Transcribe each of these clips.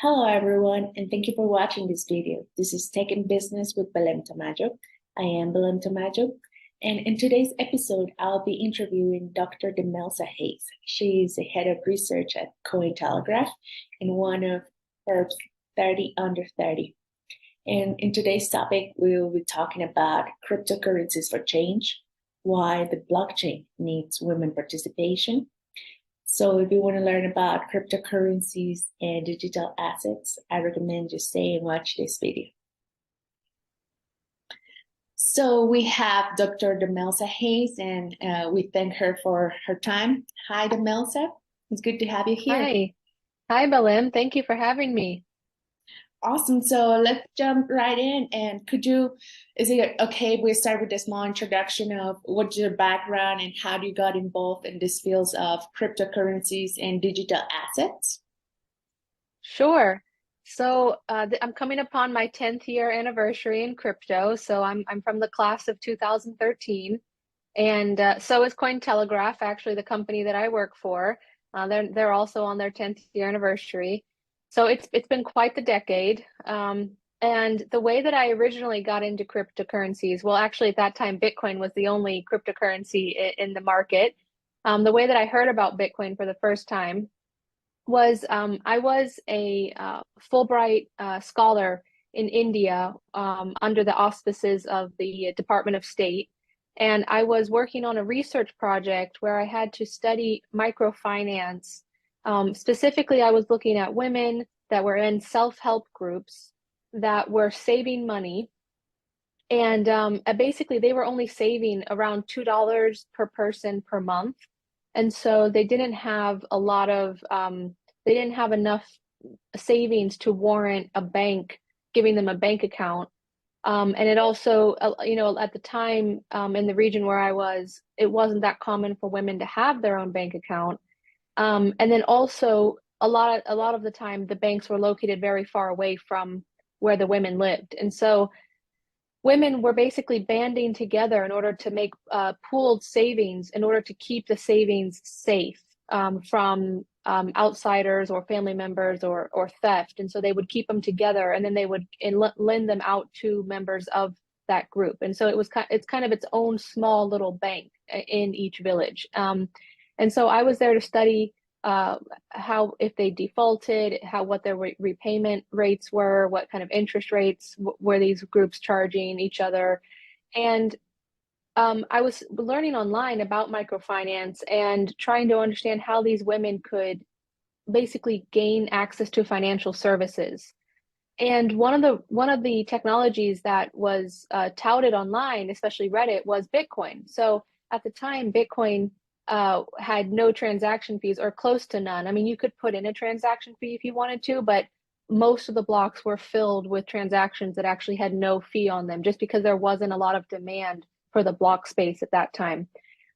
Hello everyone, and thank you for watching this video. This is Tech and Business with Belém Tamayo. I am Belém Tamayo, and in today's episode, I'll be interviewing Dr. Demelza Hays. She is the head of research at Cointelegraph and one of Forbes 30 under 30. And in today's topic, we will be talking about cryptocurrencies for change, why the blockchain needs women participation. So if you want to learn about cryptocurrencies and digital assets, I recommend you stay and watch this video. So we have Dr. Demelza Hays, and we thank her for her time. Hi, Demelza. It's good to have you here. Hi. Hi, Belém. Thank you for having me. Awesome. So let's jump right in. And is it okay if we start with a small introduction of what's your background and how you got involved in this fields of cryptocurrencies and digital assets? Sure. I'm coming upon my 10th year anniversary in crypto. So I'm from the class of 2013, and so is Cointelegraph, actually the company that I work for. They're also on their 10th year anniversary. So it's been quite the decade. And the way that I originally got into cryptocurrencies, well, actually at that time, Bitcoin was the only cryptocurrency in the market. The way that I heard about Bitcoin for the first time was I was a Fulbright scholar in India under the auspices of the Department of State. And I was working on a research project where I had to study microfinance. Specifically, I was looking at women that were in self-help groups that were saving money. And basically, they were only saving around $2 per person per month. And so they didn't have enough savings to warrant a bank giving them a bank account. And it also, at the time, in the region where I was, it wasn't that common for women to have their own bank account. And then also a lot of the time, the banks were located very far away from where the women lived. And so women were basically banding together in order to make pooled savings in order to keep the savings safe from outsiders or family members or theft. And so they would keep them together, and then they would lend them out to members of that group. And so it's kind of its own small little bank in each village. And so I was there to study how, if they defaulted, what their repayment rates were, what kind of interest rates were these groups charging each other. And I was learning online about microfinance and trying to understand how these women could basically gain access to financial services. And one of the technologies that was touted online, especially Reddit, was Bitcoin. So at the time, Bitcoin had no transaction fees or close to none. I mean, you could put in a transaction fee if you wanted to, but most of the blocks were filled with transactions that actually had no fee on them, just because there wasn't a lot of demand for the block space at that time.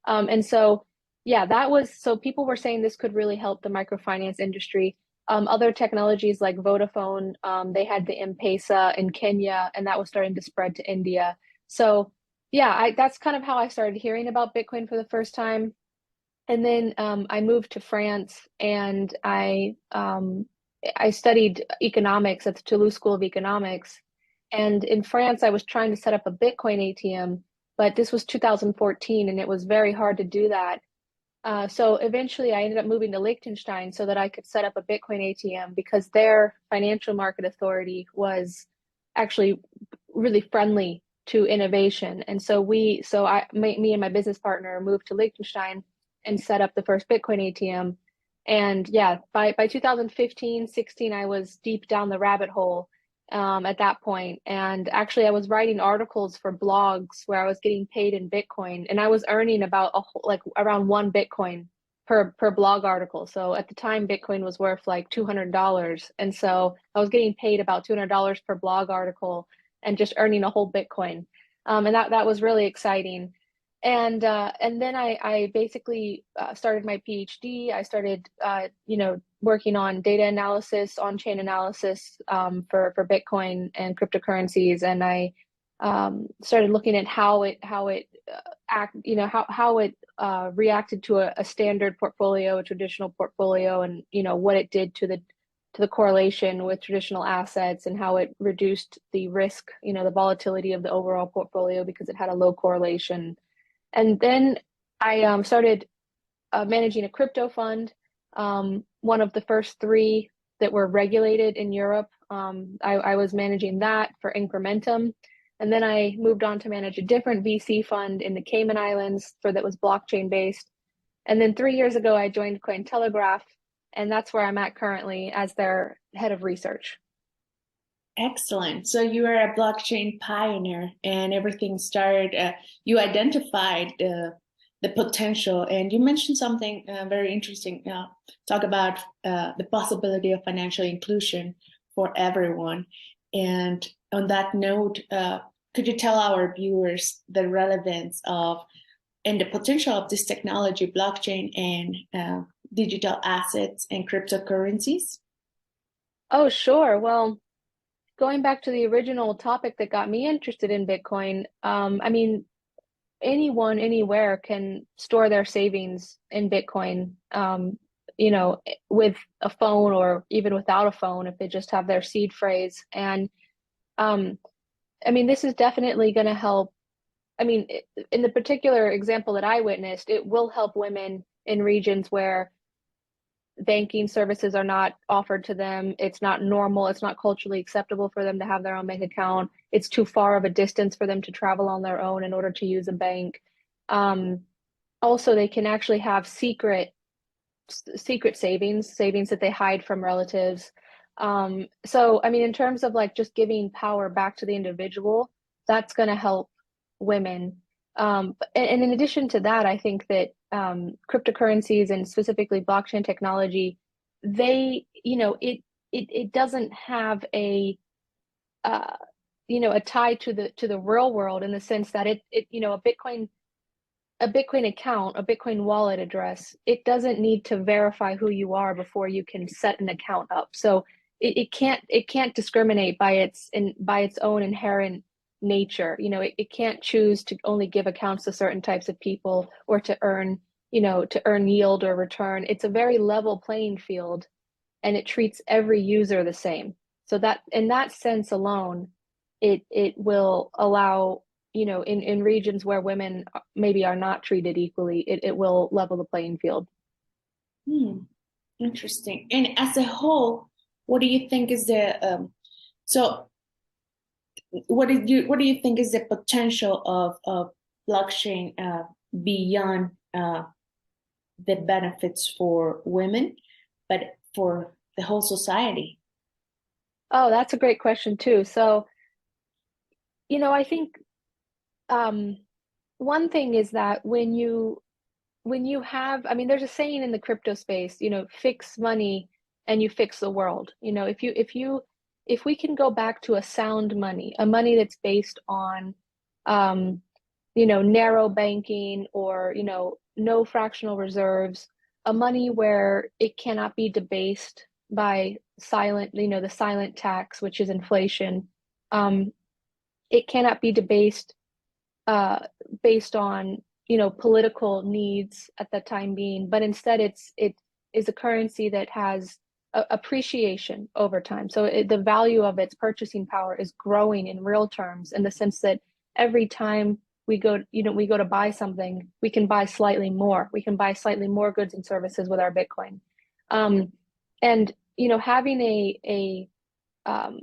And so, yeah, so people were saying this could really help the microfinance industry. Other technologies like Vodafone, they had the M-Pesa in Kenya, and that was starting to spread to India. So, yeah, that's kind of how I started hearing about Bitcoin for the first time. And then I moved to France, and I studied economics at the Toulouse School of Economics. And in France, I was trying to set up a Bitcoin ATM, but this was 2014, and it was very hard to do that. So eventually, I ended up moving to Liechtenstein so that I could set up a Bitcoin ATM, because their financial market authority was actually really friendly to innovation. And so me and my business partner moved to Liechtenstein and set up the first Bitcoin ATM. And yeah, by 2015, 16, I was deep down the rabbit hole at that point. And actually, I was writing articles for blogs where I was getting paid in Bitcoin, and I was earning about like around one Bitcoin per blog article. So at the time, Bitcoin was worth like $200, and so I was getting paid about $200 per blog article and just earning a whole Bitcoin. And that was really exciting. And then I basically started my PhD. I started working on data analysis, on-chain analysis for Bitcoin and cryptocurrencies, and I started looking at how it reacted to a standard portfolio, a traditional portfolio, and what it did to the correlation with traditional assets and how it reduced the risk, the volatility of the overall portfolio because it had a low correlation. And then I started managing a crypto fund, one of the first three that were regulated in Europe. I was managing that for Incrementum. And then I moved on to manage a different VC fund in the Cayman Islands that was blockchain based. And then 3 years ago, I joined Cointelegraph, and that's where I'm at currently as their head of research. Excellent. So you are a blockchain pioneer, and everything started. You identified the potential, and you mentioned something very interesting. Talk about the possibility of financial inclusion for everyone. And on that note, could you tell our viewers the relevance of and the potential of this technology, blockchain, and digital assets and cryptocurrencies? Oh, sure. Well, going back to the original topic that got me interested in Bitcoin, I mean, anyone, anywhere can store their savings in Bitcoin, with a phone or even without a phone if they just have their seed phrase. And um, I mean, this is definitely going to help. I mean, in the particular example that I witnessed, it will help women in regions where banking services are not offered to them. It's not normal. It's not culturally acceptable for them to have their own bank account. It's too far of a distance for them to travel on their own in order to use a bank. Um, Also, they can actually have secret savings that they hide from relatives. So, I mean, in terms of like just giving power back to the individual, that's going to help women. And in addition to that, I think that cryptocurrencies and specifically blockchain technology, it doesn't have uh, a tie to the real world in the sense that a Bitcoin account, a Bitcoin wallet address, it doesn't need to verify who you are before you can set an account up. So it can't discriminate by its own inherent nature. It can't choose to only give accounts to certain types of people or to earn yield or return. It's a very level playing field, and it treats every user the same. So that in that sense alone, it will allow, in regions where women maybe are not treated equally, it will level the playing field. Hmm, interesting. And as a whole, what do you think is so what do you think is the potential of blockchain beyond the benefits for women, but for the whole society? Oh, that's a great question too. So, I think um, one thing is that when you have, I mean, there's a saying in the crypto space, fix money and you fix the world. If we can go back to a sound money, a money that's based on, um, narrow banking or, no fractional reserves, a money where it cannot be debased by the silent tax, which is inflation. Um, it cannot be debased uh, based on political needs at the time being, but instead it is a currency that has appreciation over time. So the value of its purchasing power is growing in real terms in the sense that every time we go to buy something, we can buy slightly more. We can buy slightly more goods and services with our Bitcoin. And having um,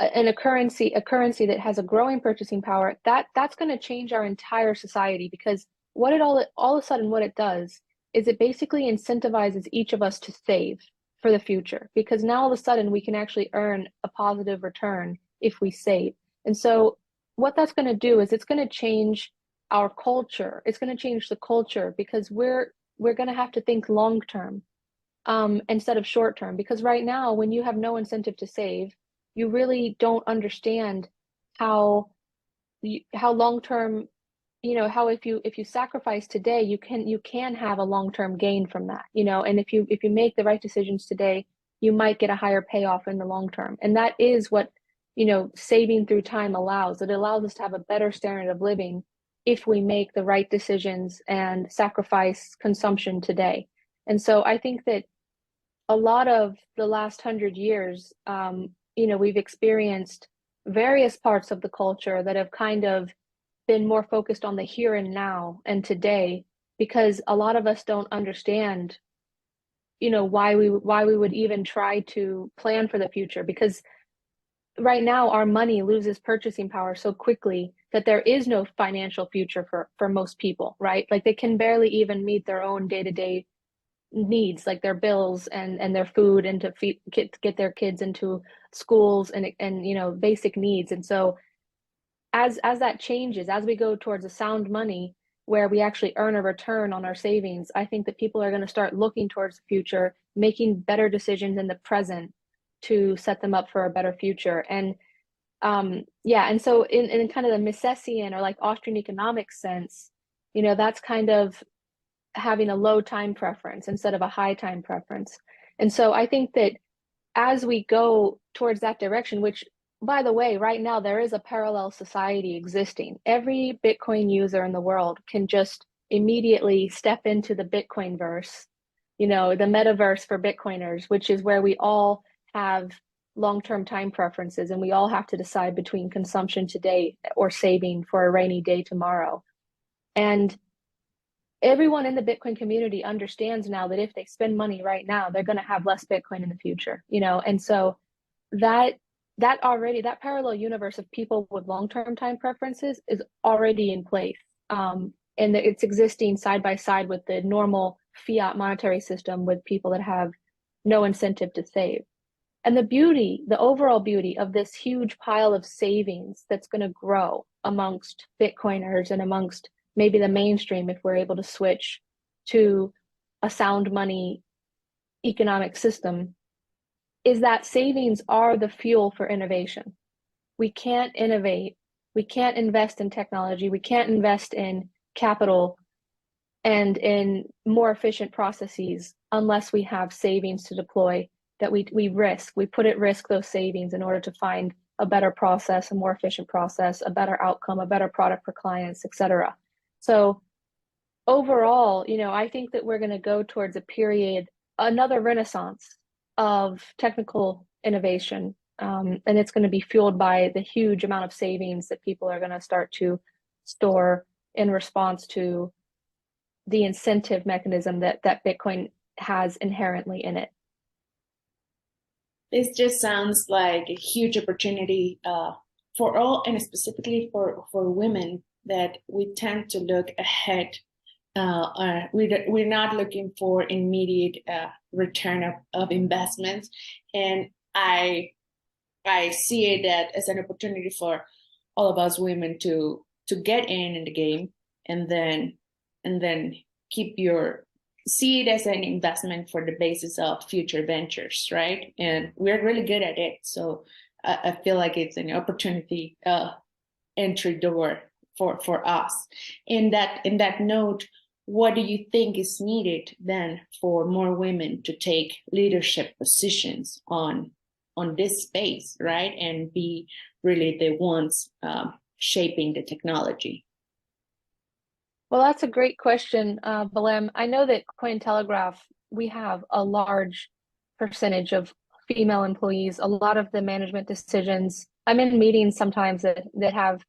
a currency that has a growing purchasing power, that's going to change our entire society, because all of a sudden what it does is it basically incentivizes each of us to save for the future, because now all of a sudden we can actually earn a positive return if we save. And so what that's going to do is it's going to change our culture. It's going to change the culture, because we're going to have to think long term, instead of short term. Because right now, when you have no incentive to save, you really don't understand how how long term, how if you sacrifice today, you can have a long term gain from that, and if you make the right decisions today, you might get a higher payoff in the long term. And that is what, saving through time allows. It allows us to have a better standard of living if we make the right decisions and sacrifice consumption today. And so I think that a lot of the last 100 years, we've experienced various parts of the culture that have kind of been more focused on the here and now and today, because a lot of us don't understand, why we would even try to plan for the future, because right now our money loses purchasing power so quickly that there is no financial future for most people, right? Like they can barely even meet their own day-to-day needs, like their bills and their food, and to get their kids into schools and basic needs. And so as that changes, as we go towards a sound money where we actually earn a return on our savings, I think that people are going to start looking towards the future, making better decisions in the present to set them up for a better future. And yeah, and so in kind of the Misesian or like Austrian economics sense, that's kind of having a low time preference instead of a high time preference. And so I think that as we go towards that direction, which by the way, right now there is a parallel society existing. Every Bitcoin user in the world can just immediately step into the Bitcoin verse, the metaverse for Bitcoiners, which is where we all have long-term time preferences and we all have to decide between consumption today or saving for a rainy day tomorrow. And everyone in the Bitcoin community understands now that if they spend money right now, they're going to have less Bitcoin in the future, and so that that parallel universe of people with long-term time preferences is already in place. And it's existing side by side with the normal fiat monetary system with people that have no incentive to save. And the overall beauty of this huge pile of savings that's going to grow amongst Bitcoiners and amongst maybe the mainstream, if we're able to switch to a sound money economic system, is that savings are the fuel for innovation. We can't innovate. We can't invest in technology. We can't invest in capital and in more efficient processes unless we have savings to deploy that we put at risk those savings in order to find a better process, a more efficient process, a better outcome, a better product for clients, etc. So overall, I think that we're going to go towards a period, another renaissance of technical innovation. And it's going to be fueled by the huge amount of savings that people are going to start to store in response to the incentive mechanism that Bitcoin has inherently in it. This just sounds like a huge opportunity for all, and specifically for women, that we tend to look ahead. We're not looking for immediate return of investments, and I see it as an opportunity for all of us women to get in the game, and then keep see it as an investment for the basis of future ventures, right? And we're really good at it, so I feel like it's an opportunity entry door for us. In that note, what do you think is needed then for more women to take leadership positions on this space, right? And be really the ones shaping the technology? Well, that's a great question, Belem. I know that Cointelegraph, we have a large percentage of female employees. A lot of the management decisions, I'm in meetings sometimes that have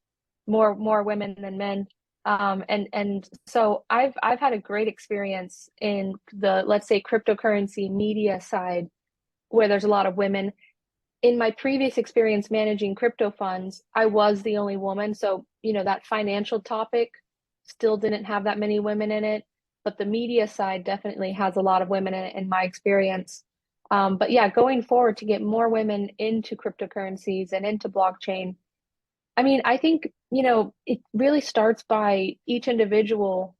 more women than men. And so I've had a great experience in the, let's say, cryptocurrency media side where there's a lot of women. In my previous experience managing crypto funds, I was the only woman. So, that financial topic still didn't have that many women in it, but the media side definitely has a lot of women in it in my experience. But yeah, going forward to get more women into cryptocurrencies and into blockchain, I mean, I think, it really starts by each individual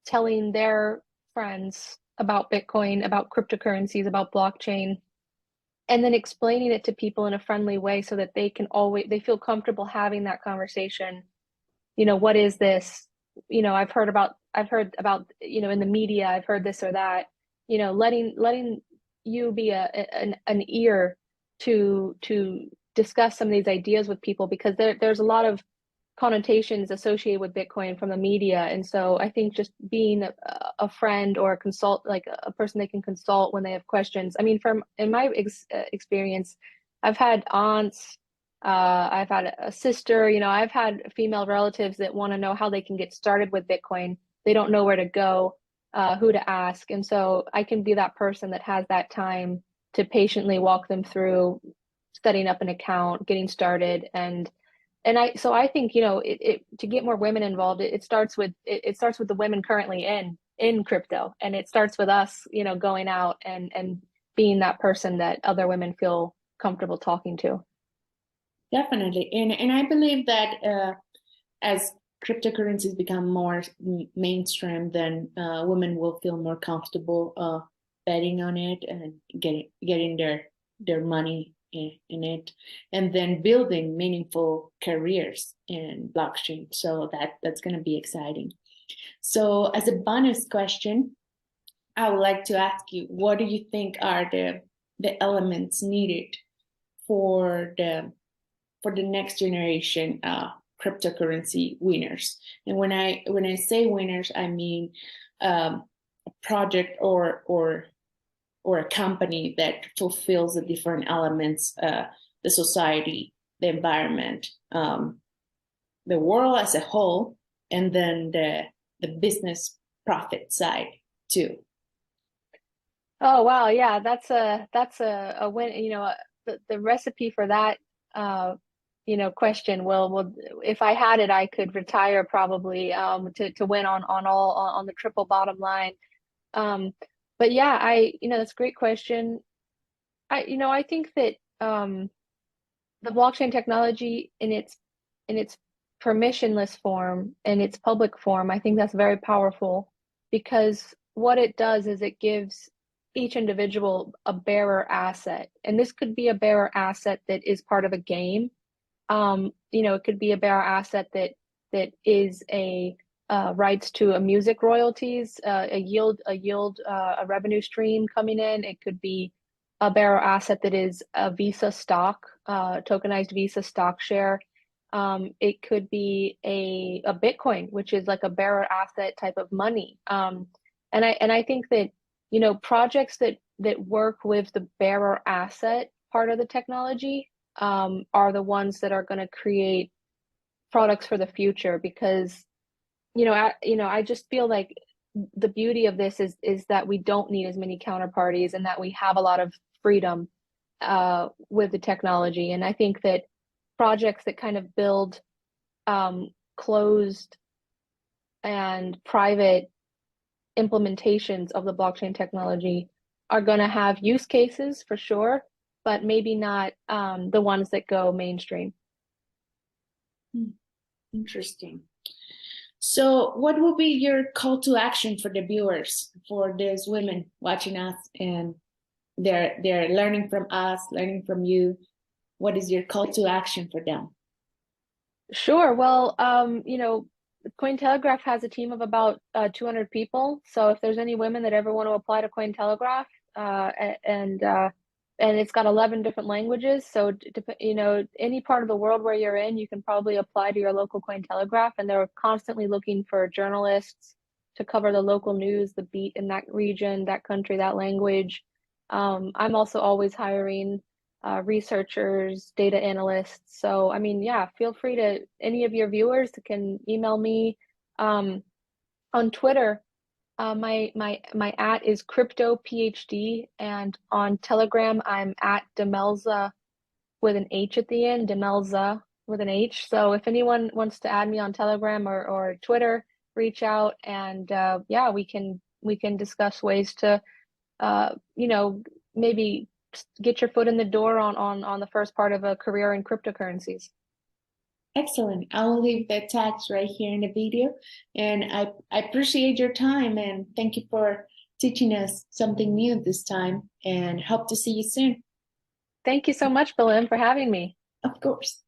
telling their friends about Bitcoin, about cryptocurrencies, about blockchain, and then explaining it to people in a friendly way so that they feel comfortable having that conversation. What is this? I've heard about, in the media, I've heard this or that, letting you be an ear to discuss some of these ideas with people, because there's a lot of connotations associated with Bitcoin from the media. And so I think just being a friend or a consult, like a person they can consult when they have questions. I mean, from in my experience, I've had aunts, I've had a sister, I've had female relatives that want to know how they can get started with Bitcoin. They don't know where to go, who to ask. And so I can be that person that has that time to patiently walk them through setting up an account, getting started, and I think, to get more women involved, it starts with the women currently in crypto, and it starts with us, going out and being that person that other women feel comfortable talking to. Definitely. And I believe that as cryptocurrencies become more mainstream, then women will feel more comfortable betting on it and getting their money in it, and then building meaningful careers in blockchain. So that's going to be exciting. So as a bonus question, I would like to ask you, what do you think are the elements needed for the next generation cryptocurrency winners? And when I say winners, I mean a project or a company that fulfills the different elements, the society, the environment, the world as a whole, and then the business profit side too. Oh wow, yeah, that's a win. The recipe for that question. Well, if I had it, I could retire probably to win on all on the triple bottom line. Um, but yeah, that's a great question. I think that the blockchain technology in its permissionless form and its public form, I think that's very powerful because what it does is it gives each individual a bearer asset. And this could be a bearer asset that is part of a game. It could be a bearer asset that is a rights to a music royalties, a revenue stream coming in. It could be a bearer asset that is a Visa stock, tokenized Visa stock share. It could be a Bitcoin, which is like a bearer asset type of money. And I think that, projects that work with the bearer asset part of the technology are the ones that are going to create products for the future because, I just feel like the beauty of this is that we don't need as many counterparties and that we have a lot of freedom with the technology. And I think that projects that kind of build closed and private implementations of the blockchain technology are going to have use cases for sure, but maybe not the ones that go mainstream. Interesting. So what will be your call to action for the viewers, for these women watching us and they're learning from us, learning from you? What is your call to action for them? Sure. Well, Cointelegraph has a team of about 200 people. So if there's any women that ever want to apply to Cointelegraph, and it's got 11 different languages. So, any part of the world where you're in, you can probably apply to your local Cointelegraph, and they're constantly looking for journalists to cover the local news, the beat in that region, that country, that language. I'm also always hiring researchers, data analysts. So, I mean, yeah, feel free to any of your viewers can email me on Twitter. My at is crypto PhD, and on Telegram I'm at Demelza with an H at the end, Demelza with an H. So if anyone wants to add me on Telegram or Twitter, reach out and yeah, we can discuss ways to maybe get your foot in the door on the first part of a career in cryptocurrencies. Excellent. I will leave the tags right here in the video. And I appreciate your time and thank you for teaching us something new this time and hope to see you soon. Thank you so much, Belim, for having me. Of course.